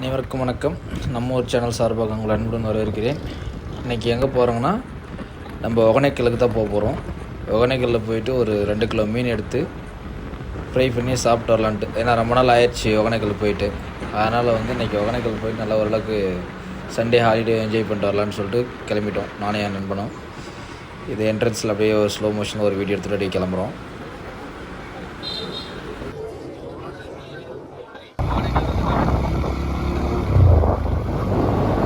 அனைவருக்கும் வணக்கம். நம்ம ஒரு சேனல் சார்பாக உங்களை அன்புடன் வரவேற்கிறேன். இன்றைக்கி எங்கே போகிறோங்கன்னா, நம்ம ஒகேனக்கலுக்கு தான் போகிறோம். ஒகேனக்கலில் போயிட்டு ஒரு 2 கிலோ மீன் எடுத்து ஃப்ரை பண்ணி சாப்பிட்டு வரலான்ட்டு. ஏன்னா ரொம்ப நாள் ஆயிடுச்சு ஒகேனக்கல் போயிட்டு. அதனால் இன்றைக்கி ஒகேனக்கல் போயிட்டு நல்லா ஓரளவுக்கு சண்டே ஹாலிடே என்ஜாய் பண்ணிட்டு வரலான்னு சொல்லிட்டு கிளம்பிட்டோம், நானே என் நண்பனும். இது என்ட்ரன்ஸில் அப்படியே ஒரு ஸ்லோ மோஷனில் ஒரு வீடியோ எடுத்துகிட்டு அப்படியே கிளம்புறோம்.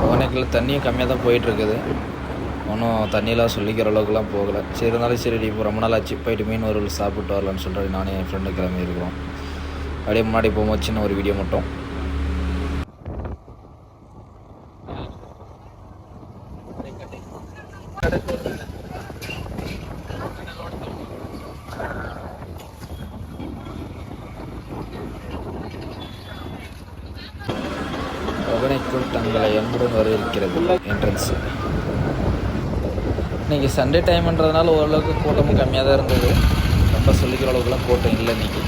ஒகேனக்கலில் தண்ணியும் கம்மியாக தான் போயிட்டுருக்குது. ஒன்றும் தண்ணியெலாம் சொல்லிக்கிற அளவுக்குலாம் போகலை. சரி இருந்தாலும் சரி, இப்போ ரொம்ப நாள் ஆச்சு போயிட்டு மீன் வறுவல் சாப்பிட்டு வரலான்னு சொல்லிட்டு நானே என் ஃப்ரெண்டு கிளம்பி இருக்கிறோம். அப்படியே முன்னாடி போகும்போது சின்ன ஒரு வீடியோ மட்டும். ஒகேனக்கல் தங்களை அன்புடன் வரவேற்கிறது என்ட்ரன்ஸ். இன்றைக்கி சண்டே டைம்ன்றதுனால ஓரளவுக்கு கூட்டமும் கம்மியாக தான் இருந்தது. ரொம்ப சொல்லிக்கிற அளவுக்குலாம் கூட்டம் இல்லை இன்றைக்கி.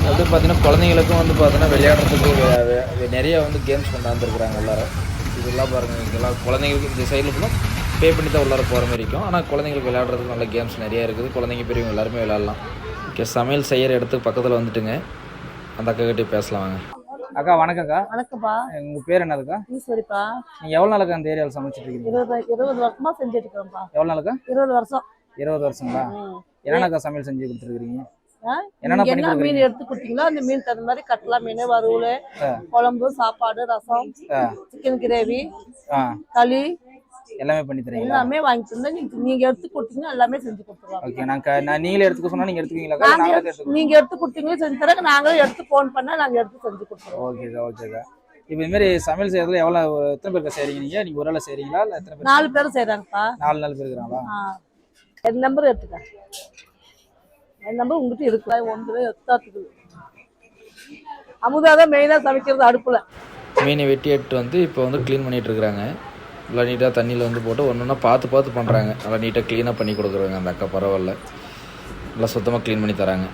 அப்படி பார்த்தீங்கன்னா குழந்தைங்களுக்கும் பார்த்தீங்கன்னா விளையாடுறதுக்கு நிறைய கேம்ஸ் கொண்டாந்துருக்குறாங்க எல்லோரும். இதெல்லாம் பாருங்கள், இங்கெல்லாம் குழந்தைங்களுக்கு இந்த சைடில் ஃபுல்லாக பே பண்ணி தான் உள்ளார போகிற மாதிரி இருக்கும். ஆனால் குழந்தைங்களுக்கு விளையாடுறதுக்கு நல்ல கேம்ஸ் நிறையா இருக்குது. குழந்தைங்க பெரியவங்க எல்லாருமே விளையாடலாம். ஓகே, சமையல் செய்கிற இடத்துக்கு பக்கத்தில் வந்துட்டுங்க. அந்த அக்கா கிட்டே பேசலாம் வாங்க. அக்கா வணக்கம்க்கா. வணக்கம்ப்பா. உங்கள் பேர் என்னதுக்கா? ஈஸ்வரிப்பா. நீங்கள் எவ்வளோ நாளுக்கா அந்த ஏரியாவில் சமைச்சிட்டு இருக்கீங்க? 20 வருஷமா செஞ்சுட்டு இருக்கேன்ப்பா. எவ்வளோ நாளுக்கா? 20 வருஷம். 20 வருஷங்களா? என்னென்னக்கா சமையல் செஞ்சு கொடுத்துருக்கீங்க? என்ன மீன் எடுத்து கொடுத்தீங்களோ அந்த மீன் தகுந்த மாதிரி கட்லா மீன், வறுவல், குழம்பு, சாப்பாடு, ரசம், சிக்கன் கிரேவி, களி எல்லாமே பண்ணி தரீங்க? எல்லாமே வாங்கி தந்தா நீங்க எடுத்து கொடுத்தீங்கன்னா எல்லாமே செஞ்சு கொடுத்துருவோம். ஓகே, நான் நீங்களே எடுத்துக்க சொன்னா நீங்க எடுத்துக்கீங்களா? நீங்க எடுத்து கொடுத்தீங்களே செஞ்சு தரக்கு நாங்களே எடுத்து ஃபோன் பண்ணா நாங்க எடுத்து செஞ்சு கொடுத்துருவோம். ஓகேக்கா, ஓகேக்கா. இப்போ இந்த மாதிரி சமையல் செய்யறதுல எத்தனை பேருக்கு செய்றீங்க நீங்க? நீங்க ஒரு ஆளா செய்றீங்களா இல்ல எத்தனை பேர்? 4 பேர் செய்றாங்கப்பா. 4 பேர் இருக்காங்களா? என் நம்பர் எடுத்துக்க. என் நம்பர் உங்ககிட்ட இருக்குல்ல, 1 எடுத்தாத்துக்கு. அமுதாதான் மெயினா சமைக்கிறது அடுப்புல. மீனை வெட்டி எடுத்து இப்போ க்ளீன் பண்ணிட்டு இருக்கிறாங்க. நல்லா நீட்டாக தண்ணியில் போட்டு ஒன்று பார்த்து பண்ணுறாங்க. நல்லா நீட்டாக க்ளீனாக பண்ணி கொடுக்குறாங்க அந்த அக்கா. பரவாயில்ல, நல்லா சுத்தமாக க்ளீன் பண்ணி தராங்க.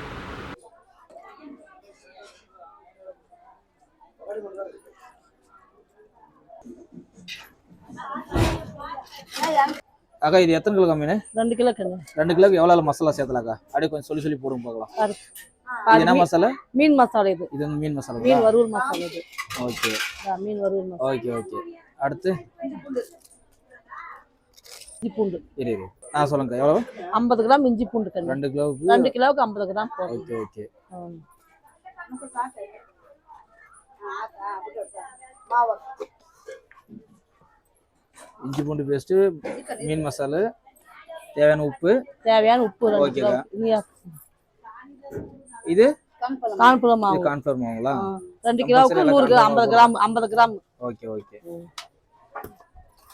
அக்கா, இது எத்தனை கிலோ மீன்? 2 கிலோ கண்ணு. 2 கிலோக்கு எவ்வளோ மசாலா சேர்த்தலாக்கா? அப்படியே கொஞ்சம் சொல்லி போடுங்க பார்க்கலாம். இது என்ன மசாலா? மீன் மசாலா. இது மீன் மசாலா, மீன் வறுவல் மசாலா இது. ஓகே, மீன் வறுவல் மசாலா. Okay okay. அடுத்து இஞ்சி பூண்டு. சொல்லுங்க, எவ்வளோ? 50 கிராம் இஞ்சி பூண்டு கண்ணு. 2 கிலோவுக்கு 2 கிலோவுக்கு 50 கிராம் போடுங்க. Okay okay. இஞ்சி பூண்டு பேஸ்ட், மீன் மசாலா, தேவையான உப்பு. ஓகேக்கா. இது கார்ன்ஃப்ளவர் மாவு. கார்ன்ஃப்ளவர் மாவுங்களா? 2 கிலோவுக்கு 100 gram 50 gram 50 gram. Okay okay.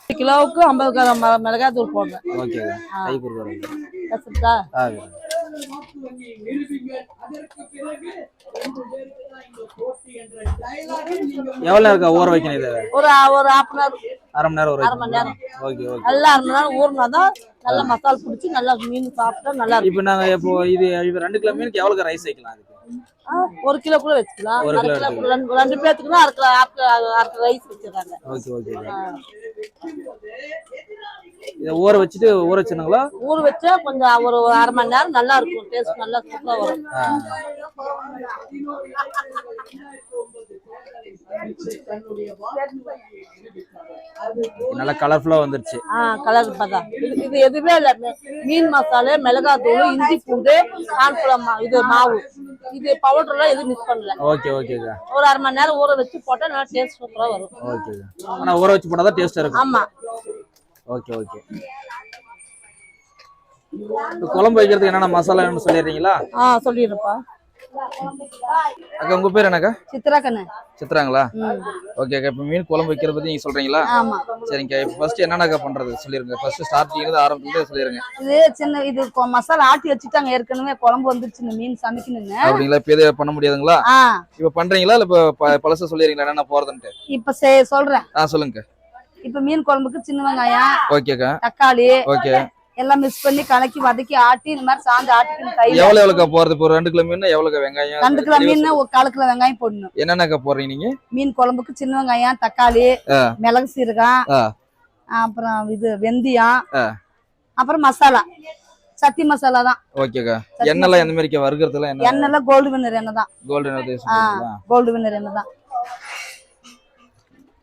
2 கிலோவுக்கு 50 கிராம் மிளகாய் தூள் போடுறேன். ஓகேக்கா. கை குறுக்குறீங்க. கரெக்ட்டா? எவ்வளவு நேரம் ஊற வைக்கணும் இத? ஒரு அரை மணி நேரம் ஊற வைக்கணும். Okay okay. நல்லா அரை மணி நேரம் ஊறினாதான் நல்ல மசாலா பிடிச்சி நல்லா மீன் சாப்பிட்டா நல்லா இருக்கும். இப்போ நாங்க இது 2 கிலோ மீனுக்கு எவ்வளவு ரைஸ் வைக்கலாம்? அதுக்கு 1 கிலோ கூட வச்சுக்கலாம். 2 பேத்துக்குன்னா அரை ரைஸ் வச்சிடறாங்க. Okay okay. இத ஊற வச்சுனுங்களா? ஊற வச்சா கொஞ்சம் ஒரு அரை மணி நேரம் நல்லா இருக்கும். டேஸ்ட் நல்லா சூப்பரா வரும். நல்லா கலர்ஃபுல்லா வந்துருச்சு. கலர் பார்த்தா இது எதுவுமே இல்ல. மீன் மசாலா, மிளகாய் தூள், இஞ்சி பூண்டு, கார்ன்ஃப்ளவர் இது மாவு, இது பவுடர் எல்லாம் எதுவும் மிக்ஸ் பண்ணல. ஓகே ஓகேக்கா. ஒரு அரை மணி நேரம் ஊற வச்சு போட்டா நல்லா டேஸ்ட் சூப்பரா வரும். ஓகேக்கா. ஆனா ஊற வச்சு போட்டா தான் டேஸ்டா இருக்கும். ஆமா. Okay okay. குழம்பு வைக்கிறதுக்கு என்னென்ன மசாலா சொல்லிடுறீங்களா? சொல்லிடுறப்பா. அக்கா, உங்க பேர் என்னக்கா? சித்ரா கண்ணு. சித்ராங்களா? ஓகே அக்கா. இப்போ மீன் குழம்பு வைக்கிறத பத்தி நீங்க சொல்றீங்களா? ஆமா. சரிங்க. இப்போ ஃபர்ஸ்ட் என்னென்னக்கா பண்றது சொல்லிருங்க. ஃபர்ஸ்ட் ஸ்டார்டிங்ல இருந்து ஆரம்பத்துல சொல்லிருங்க. இது மசாலா ஆட்டி வச்சுட்டாங்க ஏற்கனவே. குழம்பு வந்துருச்சு, மீன் சமைக்கணுங்க. அப்படிங்களா? இப்போ இதை பண்ண முடியாதுங்களா? இப்போ பண்றீங்களா இல்ல இப்போ பழச சொல்லிருங்களா என்னென்ன போறதுன்னு? இப்ப சொல்றேன். சொல்லுங்க. இப்ப மீன் குழம்புக்கு சின்ன வெங்காயம், ஓகேக்கா, தக்காளி, ஓகே, எல்லாம் மிக்ஸ் பண்ணி கலக்கி வதக்கி ஆட்டி இந்த மாதிரி சாந்து ஆட்டிக்கணும் கையில. எவ்வளவுக்கா போறது? இப்போ 2 கிலோ மீன் எவ்வளவுக்கா வெங்காயம்? 2 கிலோ மீன் 1/4 கிலோ வெங்காயம் போடணும். என்னென்னக்கா போடுறீங்க நீங்க? மீன் குழம்புக்கு சின்ன வெங்காயம், தக்காளி, மிளகு சீரகம், அப்புறம் இது வெந்தயம், அப்புறம் மசாலா சத்தி மசாலா தான். ஓகேக்கா. எண்ணெய்லாம் எந்த மாதிரிக்கா வறுக்கிறதுல? எண்ணெய்லாம் கோல்டு வின்னர் எண்ணெய் தான். Gold winner. கோல்டு வின்னர் எண்ணெய் தான்.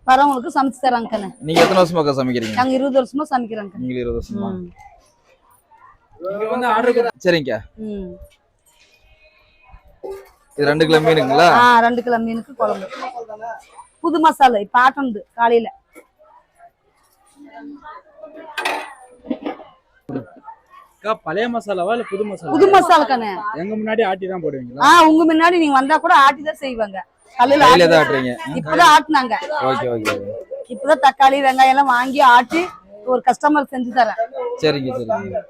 வரவங்களுக்கு சமைச்சு தராங்க கண்ணு. நீங்க எத்தனை வருஷமாக்கா சமைக்கிறீங்க? நாங்க 20 வருஷமா சமைக்கிறோம். நீங்க 20 வருஷமா? நீங்க வந்து ஆர்டர் சரிங்கக்கா. இது 2 கிலோ மீனுங்களா? 2 கிலோ மீனுக்கு குழம்பு. புது மசாலா இப்ப ஆட்டணுது காலையில. பழைய மசாலாவா இல்ல புது மசாலா? புது மசாலா கண்ணு. எங்க முன்னாடி ஆட்டி தான் போடுவீங்களா? உங்க முன்னாடி நீங்க வந்தா கூட ஆட்டி தான் செய்வாங்க. கல்லுல தான் ஆட்டுறீங்க? இப்பதான் ஆட்டுனாங்க. Okay okay. இப்பதான் தக்காளி வெங்காயம் எல்லாம் வாங்கி ஆட்டி ஒரு கஸ்டமர் செஞ்சு தரேன். சரிங்க சரிங்க.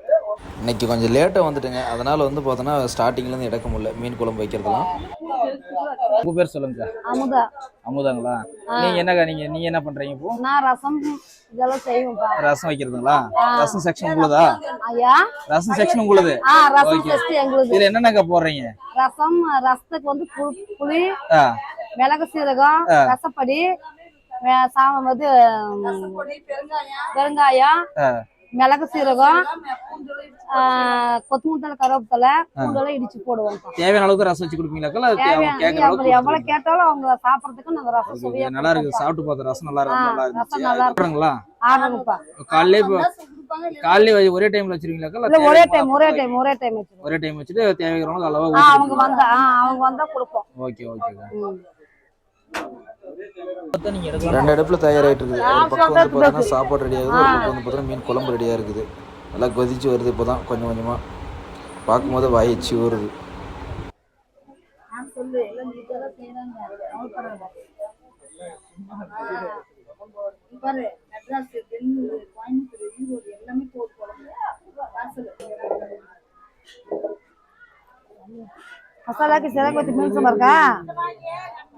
இன்னைக்கு கொஞ்சம் லேட்டாக வந்துட்டுங்க, அதனால வந்து பார்த்தோன்னா ஸ்டார்டிங்லேருந்து எடுக்க முடியல மீன் குழம்பு வைக்கிறதுலாம். உங்கள் பேர் சொல்லுங்க. அமுதா. அமுதாங்களா? நீங்கள் என்னக்கா நீங்க என்ன பண்ணுறீங்க இப்போ? நான் ரசம் இதெல்லாம் செய்வேன்ப்பா. ரசம் வைக்கிறதுங்களா? ரசம் செக்ஷன் உங்களுதா? ஐயா ரசம் செக்ஷன் உங்களுது? ரசம் செக்ஷன் எங்களுது. இதில் என்னென்னக்கா போடுறீங்க? ரசத்துக்கு வந்து புளி, மிளகு சீரகம், ரசப்பொடி, பெருங்காயம், மிளகு சீரகம், கொத்தமல்லி, கருவேப்பிலை, பூண்டெல்லாம் இடிச்சு போடுவோம். தேவையான அளவுக்கு ரசம் வச்சு கொடுப்பீங்களா? எவ்வளவு கேட்டாலும் அவங்க சாப்பிடறதுக்கு நாங்க ரசம் சுவையா நல்லா இருக்கு. சாப்பிட்டு பார்த்தோம், ரசம் நல்லா இருக்கு. ரசம் நல்லா இருக்குங்களா? ஆடுங்கப்பா. காலையில ஒரே டைம்ல வச்சிருக்கீங்களா? ஒரே டைம் வச்சுட்டு தேவையான அளவா அவங்க வந்தா கொடுப்போம். Okay okay. 2 அடுப்புல தயாராகிட்டு இருக்குது. ஒரு பக்கம் வந்து பார்த்தீங்கன்னா சாப்பாடு ரெடி ஆகுது, ஒரு பக்கம் வந்து பார்த்தீங்கன்னா மீன் குழம்பு ரெடியாக இருக்குது. நல்லா கொதிச்சு வருது. இப்போ தான் கொஞ்சம் கொஞ்சமாக பார்க்கும்போது வாயிச்சு வருது. மசாலாக்கு சிறகு மீன் இருக்கா?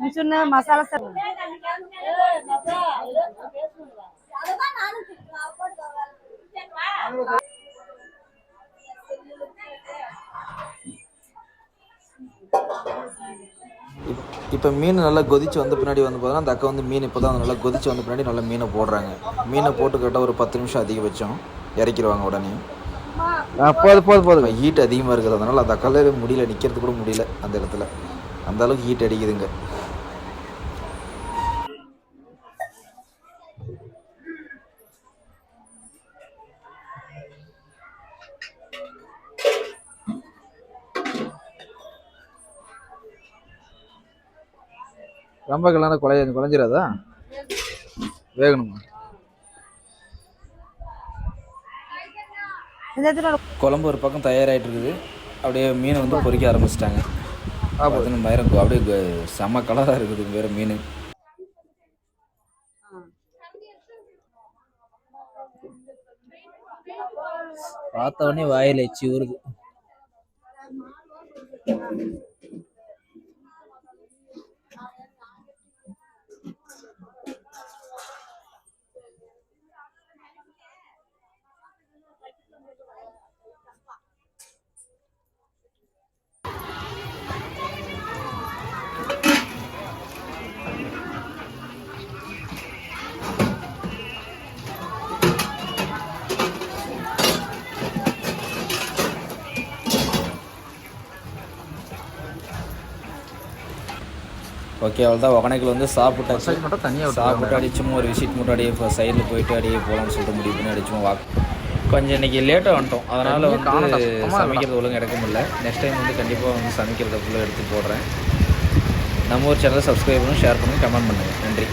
Machine masala sir. இப்போ மீன் நல்லா கொதிச்சு வந்த பின்னாடி வந்து பார்த்தோன்னா அந்த அக்கா வந்து மீன் இப்போ தான் நல்லா கொதிச்சு வந்த பின்னாடி நல்லா மீனை போடுறாங்க. மீனை போட்டு கேட்டால் ஒரு 10 நிமிஷம் அதிகபட்சம் இறக்கிடுவாங்க உடனே. போதும் ஹீட் அதிகமாக இருக்கிறதுனால அந்த அக்கால முடியல, நிற்கிறது கூட முடியல அந்த இடத்துல, அந்த அளவுக்கு ஹீட் அடிக்குதுங்க. ரொம்ப கல்யாணம் குழஞ்சிடாதா? வேகணுமா? குழம்பு ஒரு பக்கம் தயாராகிட்டு இருக்குது. அப்படியே மீனை வந்து பொரிக்க ஆரம்பிச்சிட்டாங்க. அப்படியே செம்ம கலராக இருக்குது வேறு மீன். பார்த்த உடனே வாயில் எச்சி ஊறுது. ஓகே, அவ்வளோதான். ஒகனைகள் வந்து சாப்பிட்டாச்சு. சாப்பிட்டு அடிச்சும் ஒரு விசிட் மட்டும் அப்படியே இப்போ சைடில் போயிட்டு அப்படியே போகலான்னு சொல்லிட்டு முடிவு பண்ணி அடிச்சும் கொஞ்சம் இன்றைக்கி லேட்டாக வந்துட்டோம். அதனால் வந்து சமைக்கிறது ஒழுங்கு எடுக்க முடியல. நெக்ஸ்ட் டைம் வந்து கண்டிப்பாக வந்து சமைக்கிறத ஃபுல்லாக எடுத்து போடுறேன். நம்ம ஒரு சேனலை சப்ஸ்கிரைப் பண்ணி ஷேர் பண்ணுங்கள், கமெண்ட் பண்ணுங்கள். நன்றி.